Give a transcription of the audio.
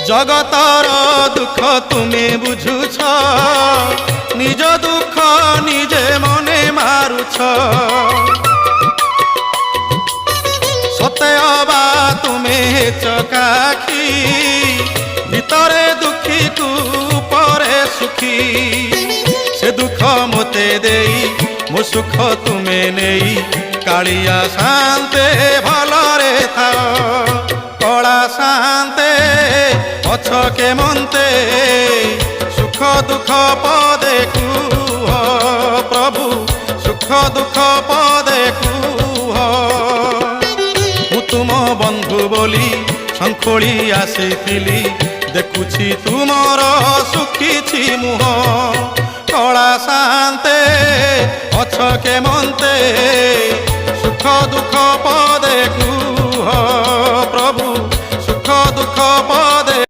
জগতর দুঃখ তুমি বুঝুছ, নিজ দুঃখ নিজে মনে মারুছ। সতে অবা তুমি চকাখি, ভিতরে দুঃখী কু পরে সুখী। সে দুঃখ মতে দেই মো সুখ তুমে নেই, কালিয়া শান্তে ভলরে থাও। কলা শান্তে অছকে মন্তে, সুখ দুঃখ পদে কুহ প্রভু, সুখ দুঃখ পদে কুহ। মু তুম বন্ধু বলি শঙ্খোଳି আসিছিলি, দেখুছি তুমর সুখিছি মুহ। কলা শান্তে অছকে মন্তে, সুখ দুঃখ পদে কুহ।